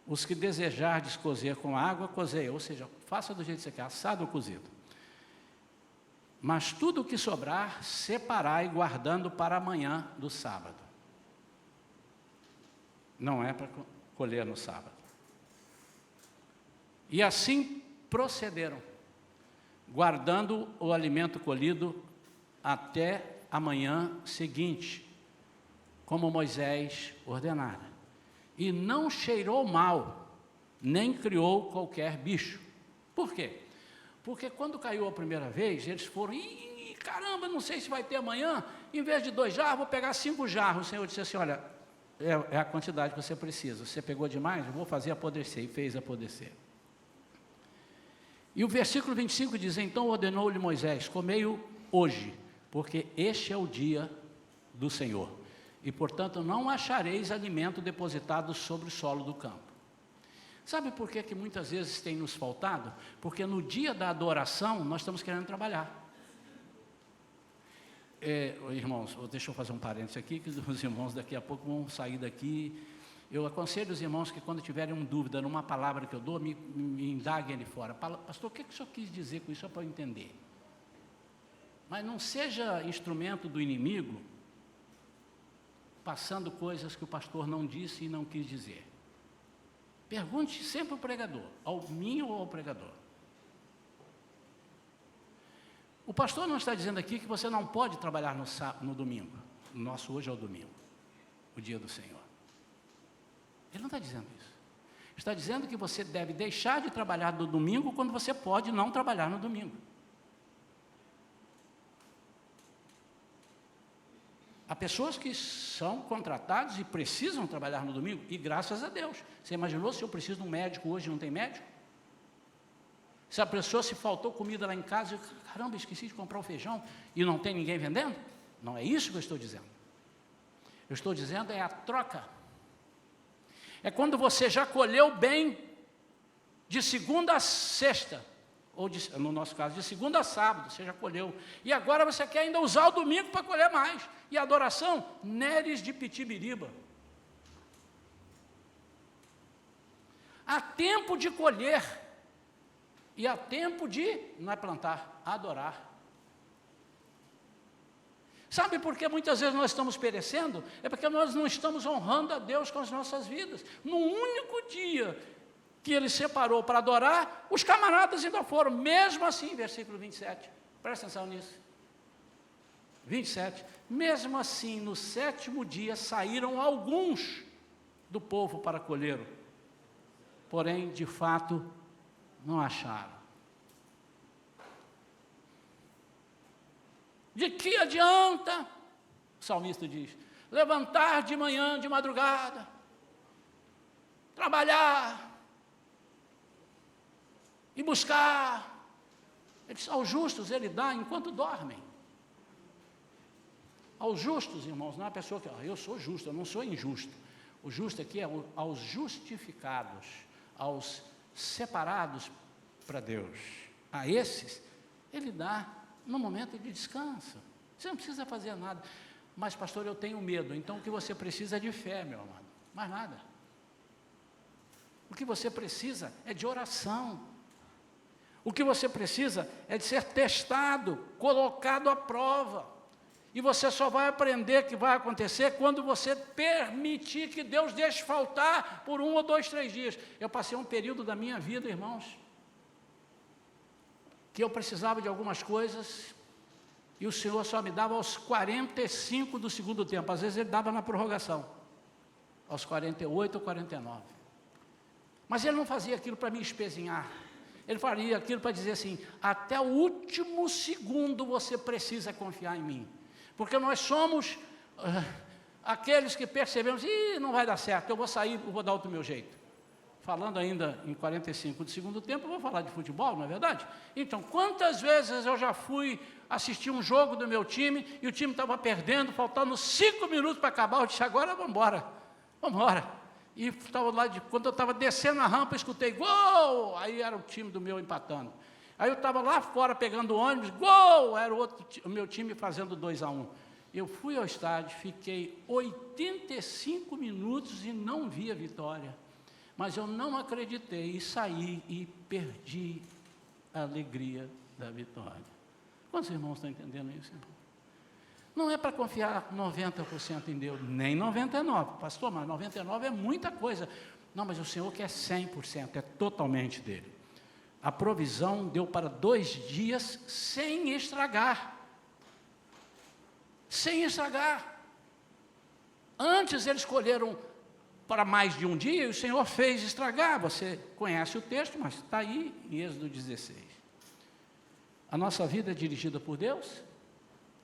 Os que desejardes cozer com água, cozeia. Ou seja, faça do jeito que você quer, assado ou cozido. Mas tudo o que sobrar, separai, guardando para amanhã do sábado. Não é para colher no sábado. E assim procederam, guardando o alimento colhido até a manhã seguinte, como Moisés ordenara. E não cheirou mal, nem criou qualquer bicho. Por quê? Porque quando caiu a primeira vez, eles foram, caramba, não sei se vai ter amanhã, em vez de 2 jarros, vou pegar 5 jarros. O Senhor disse assim, olha, é a quantidade que você precisa, você pegou demais, eu vou fazer apodrecer, e fez apodrecer. E o versículo 25 diz, então ordenou-lhe Moisés, comei-o hoje, porque este é o dia do Senhor. E, portanto, não achareis alimento depositado sobre o solo do campo. Sabe por que muitas vezes tem nos faltado? Porque no dia da adoração, nós estamos querendo trabalhar. Irmãos, deixa eu fazer um parênteses aqui, que os irmãos daqui a pouco vão sair daqui. Eu aconselho os irmãos que quando tiverem uma dúvida numa palavra que eu dou, me indaguem ali fora. Pastor, o que o senhor quis dizer com isso? Só para eu entender. Mas não seja instrumento do inimigo, passando coisas que o pastor não disse e não quis dizer. Pergunte sempre ao pregador, ao mim ou ao pregador. O pastor não está dizendo aqui que você não pode trabalhar no domingo. O nosso hoje é o domingo, o dia do Senhor. Ele não está dizendo isso. Está dizendo que você deve deixar de trabalhar no domingo quando você pode não trabalhar no domingo. Há pessoas que são contratadas e precisam trabalhar no domingo, e graças a Deus. Você imaginou se eu preciso de um médico hoje e não tem médico? Se a pessoa, se faltou comida lá em casa, eu, caramba, esqueci de comprar o feijão e não tem ninguém vendendo? Não é isso que eu estou dizendo. Eu estou dizendo é a troca. É quando você já colheu bem de segunda a sexta, ou no nosso caso, de segunda a sábado, você já colheu. E agora você quer ainda usar o domingo para colher mais. E a adoração, Neres de Pitibiriba. Há tempo de colher. E há tempo de, não é plantar, adorar. Sabe por que muitas vezes nós estamos perecendo? É porque nós não estamos honrando a Deus com as nossas vidas. No único dia que Ele separou para adorar, os camaradas ainda foram, mesmo assim, versículo 27, presta atenção nisso, 27, mesmo assim, no 7º dia, saíram alguns do povo para colher, porém, de fato, não acharam. De que adianta, o salmista diz, levantar de manhã, de madrugada, trabalhar, e buscar. Ele diz, aos justos Ele dá enquanto dormem. Aos justos, irmãos, não é a pessoa que, eu sou justo, eu não sou injusto. O justo aqui é aos justificados, aos separados para Deus. A esses, Ele dá no momento de descanso. Você não precisa fazer nada. Mas, pastor, eu tenho medo. Então, o que você precisa é de fé, meu amado. Mais nada. O que você precisa é de oração. O que você precisa é de ser testado, colocado à prova. E você só vai aprender que vai acontecer quando você permitir que Deus deixe faltar por 1 ou 2, 3 dias. Eu passei um período da minha vida, irmãos, que eu precisava de algumas coisas, e o Senhor só me dava aos 45 do segundo tempo. Às vezes Ele dava na prorrogação, aos 48 ou 49. Mas Ele não fazia aquilo para me espezinhar. Ele faria aquilo para dizer assim: até o último segundo você precisa confiar em mim. Porque nós somos aqueles que percebemos: não vai dar certo, eu vou sair, eu vou dar outro meu jeito. Falando ainda em 45 do segundo tempo, eu vou falar de futebol, não é verdade? Então, quantas vezes eu já fui assistir um jogo do meu time, e o time estava perdendo, faltando 5 minutos para acabar, eu disse: agora vamos embora, vamos embora. E estava lá, quando eu estava descendo a rampa, escutei gol, aí era o time do meu empatando. Aí eu estava lá fora pegando o ônibus, gol, era o meu time fazendo 2-1. Eu fui ao estádio, fiquei 85 minutos e não vi a vitória. Mas eu não acreditei e saí e perdi a alegria da vitória. Quantos irmãos estão entendendo isso, irmão? Não é para confiar 90% em Deus, nem 99%. Pastor, mas 99% é muita coisa. Não, mas o Senhor quer 100%, é totalmente dele. A provisão deu para 2 dias sem estragar. Sem estragar. Antes eles escolheram para mais de um dia, e o Senhor fez estragar. Você conhece o texto, mas está aí em Êxodo 16. A nossa vida é dirigida por Deus?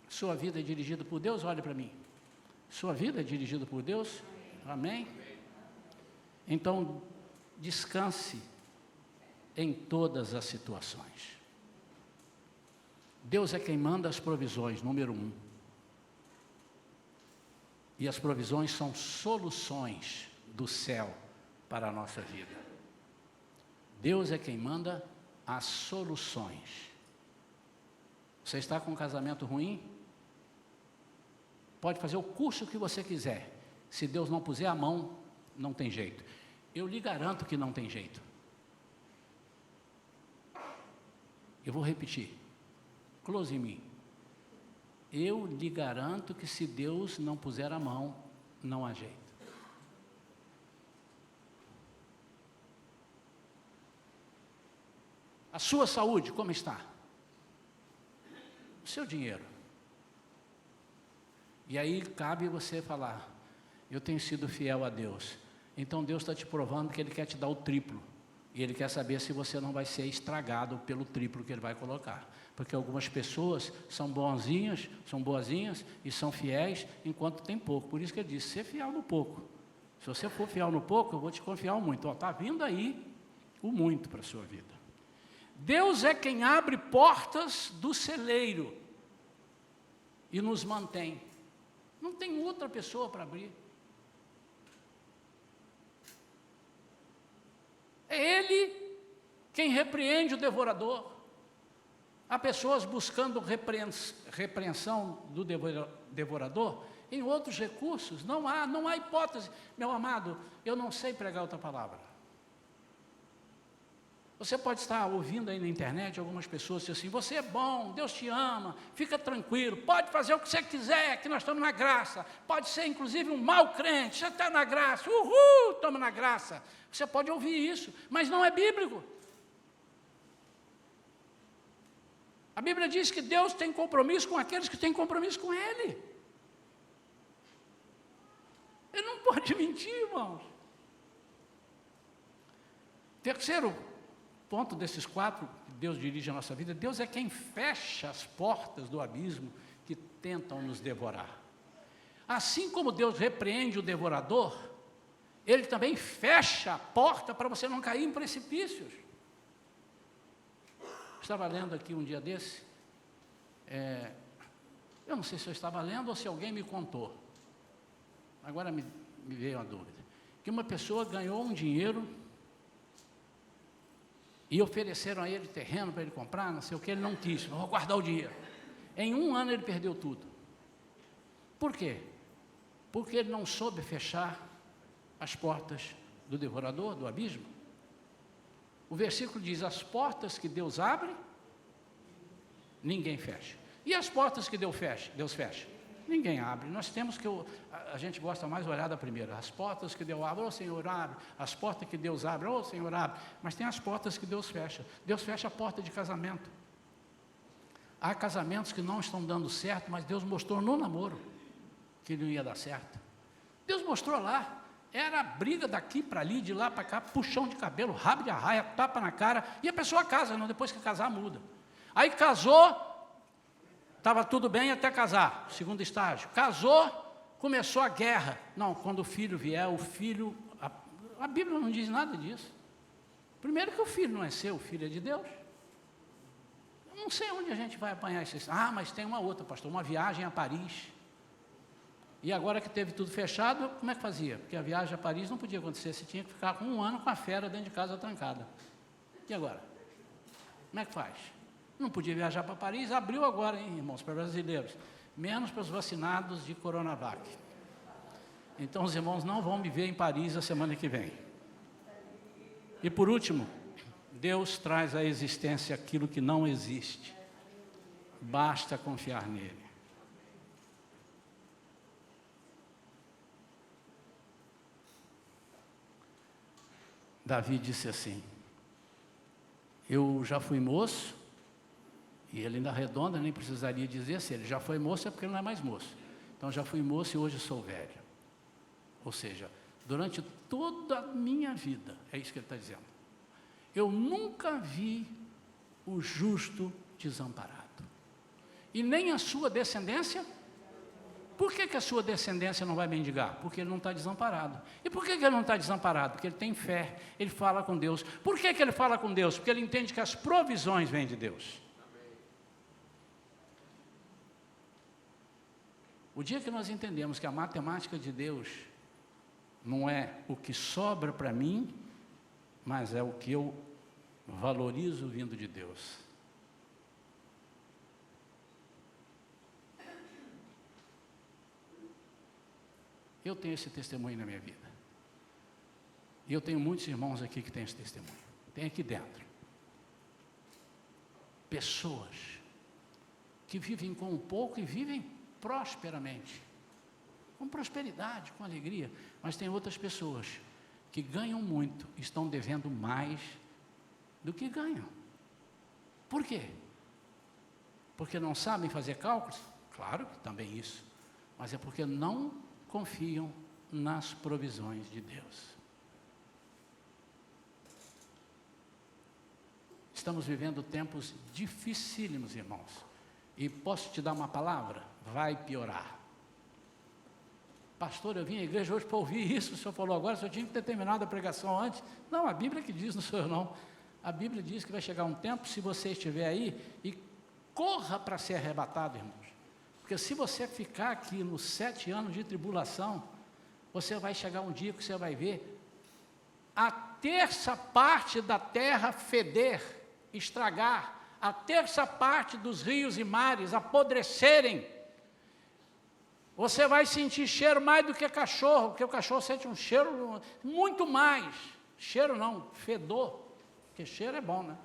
Sua vida é dirigida por Deus? Olhe para mim. Sua vida é dirigida por Deus? Amém? Então, descanse em todas as situações. Deus é quem manda as provisões, número 1. E as provisões são soluções do céu para a nossa vida. Deus é quem manda as soluções. Você está com um casamento ruim? Pode fazer o curso que você quiser. Se Deus não puser a mão, não tem jeito. Eu lhe garanto que não tem jeito. Eu vou repetir. Close em mim. Eu lhe garanto que se Deus não puser a mão, não há jeito. A sua saúde, como está? O seu dinheiro. E aí cabe você falar: eu tenho sido fiel a Deus. Então Deus está te provando que Ele quer te dar o triplo. E Ele quer saber se você não vai ser estragado pelo triplo que Ele vai colocar. Porque algumas pessoas são boazinhas e são fiéis enquanto tem pouco. Por isso que Ele disse: ser fiel no pouco. Se você for fiel no pouco, eu vou te confiar o muito. Está vindo aí o muito para a sua vida. Deus é quem abre portas do celeiro e nos mantém. Não tem outra pessoa para abrir. É Ele quem repreende o devorador. Há pessoas buscando repreensão do devorador em outros recursos. Não há hipótese. Meu amado, eu não sei pregar outra palavra. Você pode estar ouvindo aí na internet algumas pessoas dizendo assim: você é bom, Deus te ama, fica tranquilo, pode fazer o que você quiser, que nós estamos na graça. Pode ser inclusive um mau crente, você está na graça, estamos na graça. Você pode ouvir isso, mas não é bíblico. A Bíblia diz que Deus tem compromisso com aqueles que têm compromisso com Ele. Ele não pode mentir, irmãos. Terceiro ponto desses 4 que Deus dirige a nossa vida: Deus é quem fecha as portas do abismo que tentam nos devorar. Assim como Deus repreende o devorador, Ele também fecha a porta para você não cair em precipícios. Estava lendo aqui um dia desse, eu não sei se eu estava lendo ou se alguém me contou, agora me veio a dúvida, que uma pessoa ganhou um dinheiro e ofereceram a ele terreno para ele comprar, não sei o que, ele não quis, vou guardar o dinheiro. Em 1 ano ele perdeu tudo. Por quê? Porque ele não soube fechar as portas do devorador, do abismo. O versículo diz: as portas que Deus abre, ninguém fecha. E as portas que Deus fecha? Ninguém abre. Nós temos que, a gente gosta mais de olhar da primeira. As portas que Deus abre, ô Senhor, abre. As portas que Deus abre, ô Senhor, abre. Mas tem as portas que Deus fecha. Deus fecha a porta de casamento. Há casamentos que não estão dando certo, mas Deus mostrou no namoro que não ia dar certo. Deus mostrou lá. Era briga daqui para ali, de lá para cá, puxão de cabelo, rabo de arraia, tapa na cara. E a pessoa casa, não, depois que casar muda. Aí casou, estava tudo bem até casar, segundo estágio. Casou, começou a guerra. Não, quando o filho vier, o filho... A Bíblia não diz nada disso. Primeiro que o filho não é seu, o filho é de Deus. Eu não sei onde a gente vai apanhar isso. Ah, mas tem uma outra, pastor, uma viagem a Paris. E agora que teve tudo fechado, como é que fazia? Porque a viagem a Paris não podia acontecer, você tinha que ficar com 1 ano com a fera dentro de casa trancada. E agora? Como é que faz? Não podia viajar para Paris, abriu agora, hein, irmãos, para brasileiros, menos para os vacinados de Coronavac. Então os irmãos não vão me ver em Paris a semana que vem. E por último, Deus traz à existência aquilo que não existe. Basta confiar nele. Davi disse assim: eu já fui moço. E ele ainda arredonda, nem precisaria dizer, se ele já foi moço é porque ele não é mais moço. Então já fui moço e hoje sou velho. Ou seja, durante toda a minha vida, é isso que ele está dizendo, eu nunca vi o justo desamparado. E nem a sua descendência. Por que a sua descendência não vai mendigar? Porque ele não está desamparado. E por que ele não está desamparado? Porque ele tem fé, ele fala com Deus. Por que ele fala com Deus? Porque ele entende que as provisões vêm de Deus. O dia que nós entendemos que a matemática de Deus não é o que sobra para mim, mas é o que eu valorizo vindo de Deus. Eu tenho esse testemunho na minha vida. E eu tenho muitos irmãos aqui que têm esse testemunho. Tem aqui dentro. Pessoas que vivem com pouco e vivem prosperamente, com prosperidade, com alegria, mas tem outras pessoas que ganham muito, estão devendo mais do que ganham. Por quê? Porque não sabem fazer cálculos? Claro que também isso, mas é porque não confiam nas provisões de Deus. Estamos vivendo tempos dificílimos, irmãos, e posso te dar uma palavra? Vai piorar. Pastor, eu vim à igreja hoje para ouvir isso, o senhor falou agora, o senhor tinha que ter terminado a pregação antes. Não, a Bíblia que diz, não sou eu não. A Bíblia diz que vai chegar um tempo, se você estiver aí, e corra para ser arrebatado, irmãos. Porque se você ficar aqui nos 7 anos de tribulação, você vai chegar um dia que você vai ver a terça parte da terra feder, estragar, a terça parte dos rios e mares apodrecerem. Você vai sentir cheiro mais do que cachorro, porque o cachorro sente um cheiro muito mais. Cheiro não, fedor, porque cheiro é bom, né?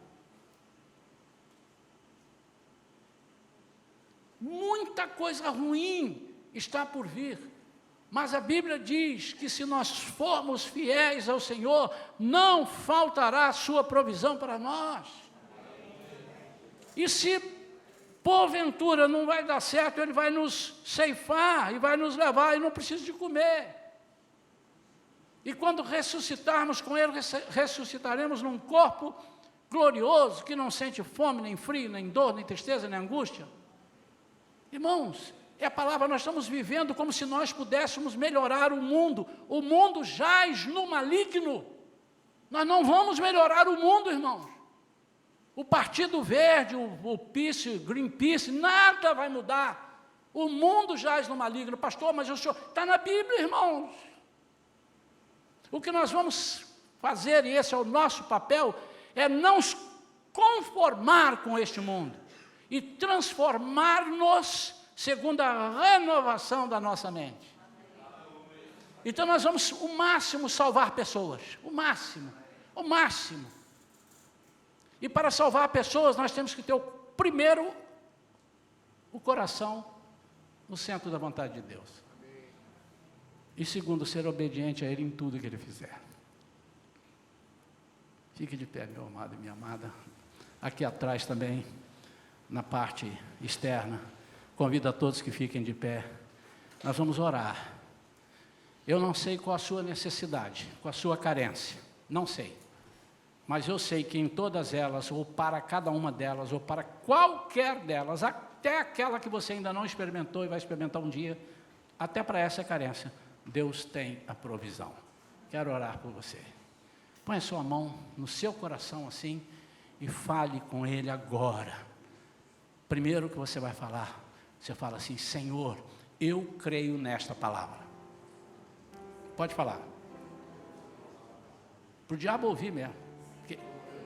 Muita coisa ruim está por vir, mas a Bíblia diz que se nós formos fiéis ao Senhor, não faltará a sua provisão para nós. E se porventura não vai dar certo, Ele vai nos ceifar e vai nos levar, e não precisa de comer. E quando ressuscitarmos com Ele, ressuscitaremos num corpo glorioso, que não sente fome, nem frio, nem dor, nem tristeza, nem angústia. Irmãos, é a palavra, nós estamos vivendo como se nós pudéssemos melhorar o mundo. O mundo jaz no maligno. Nós não vamos melhorar o mundo, irmãos. O Partido Verde, o Peace, Greenpeace, nada vai mudar. O mundo jaz no maligno. Pastor, mas o senhor está na Bíblia, irmãos. O que nós vamos fazer, e esse é o nosso papel, é não nos conformar com este mundo e transformar-nos segundo a renovação da nossa mente. Então nós vamos o máximo salvar pessoas, o máximo. E para salvar pessoas, nós temos que ter primeiro o coração no centro da vontade de Deus. E segundo, ser obediente a Ele em tudo que Ele fizer. Fique de pé, meu amado e minha amada. Aqui atrás também, na parte externa, convido a todos que fiquem de pé. Nós vamos orar. Eu não sei qual a sua necessidade, qual a sua carência, não sei. Mas eu sei que em todas elas, ou para cada uma delas, ou para qualquer delas, até aquela que você ainda não experimentou e vai experimentar um dia, até para essa carência, Deus tem a provisão. Quero orar por você. Põe a sua mão no seu coração assim e fale com Ele agora. Primeiro que você vai falar, você fala assim: Senhor, eu creio nesta palavra. Pode falar. Para o diabo ouvir mesmo. Porque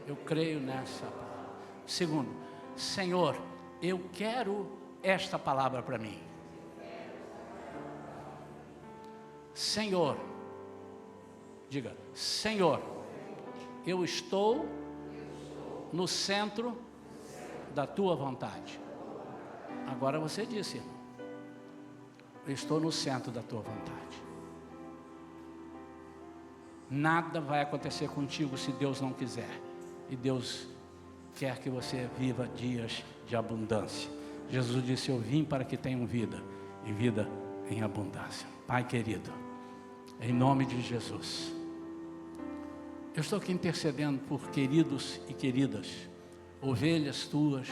eu creio nessa palavra. Segundo, Senhor, eu quero esta palavra para mim. Senhor, diga, Senhor, eu estou no centro da tua vontade. Agora você disse, irmão, eu estou no centro da tua vontade. Nada vai acontecer contigo se Deus não quiser. E Deus quer que você viva dias de abundância. Jesus disse: eu vim para que tenham vida, e vida em abundância. Pai querido, em nome de Jesus, eu estou aqui intercedendo por queridos e queridas, ovelhas tuas,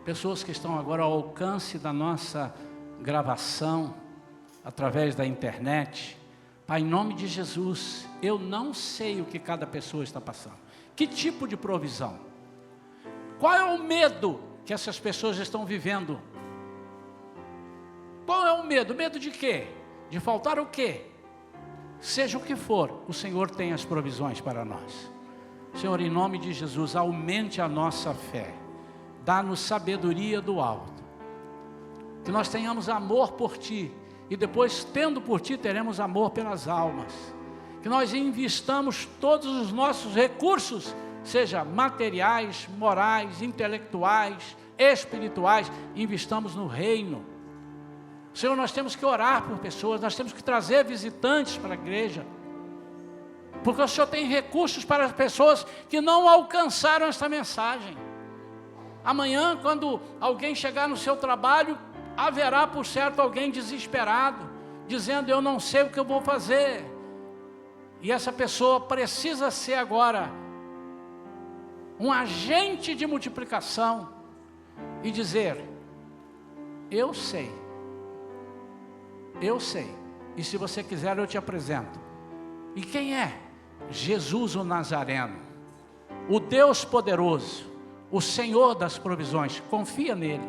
pessoas que estão agora ao alcance da nossa gravação, através da internet. Pai, em nome de Jesus, eu não sei o que cada pessoa está passando. Que tipo de provisão? Qual é o medo que essas pessoas estão vivendo? Qual é o medo? Medo de quê? De faltar o quê? Seja o que for, o Senhor tem as provisões para nós. Senhor, em nome de Jesus, aumente a nossa fé. Dá-nos sabedoria do alto. Que nós tenhamos amor por Ti. E depois, tendo por Ti, teremos amor pelas almas. Que nós investamos todos os nossos recursos, seja materiais, morais, intelectuais, espirituais, investamos no reino. Senhor, nós temos que orar por pessoas, nós temos que trazer visitantes para a igreja. Porque o Senhor tem recursos para as pessoas que não alcançaram esta mensagem. Amanhã, quando alguém chegar no seu trabalho, haverá, por certo, alguém desesperado, dizendo: eu não sei o que eu vou fazer. E essa pessoa precisa ser agora um agente de multiplicação e dizer: eu sei, e se você quiser eu te apresento. E quem é? Jesus o Nazareno, o Deus poderoso, o Senhor das provisões. Confia nele,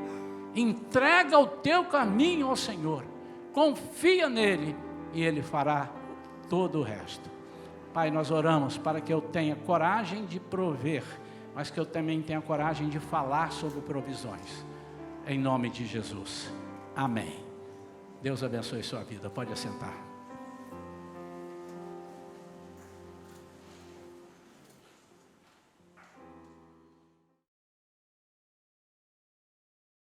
entrega o teu caminho ao Senhor, confia nele e Ele fará todo o resto. Pai, nós oramos para que eu tenha coragem de prover, mas que eu também tenha coragem de falar sobre provisões, em nome de Jesus, amém. Deus abençoe sua vida, pode assentar.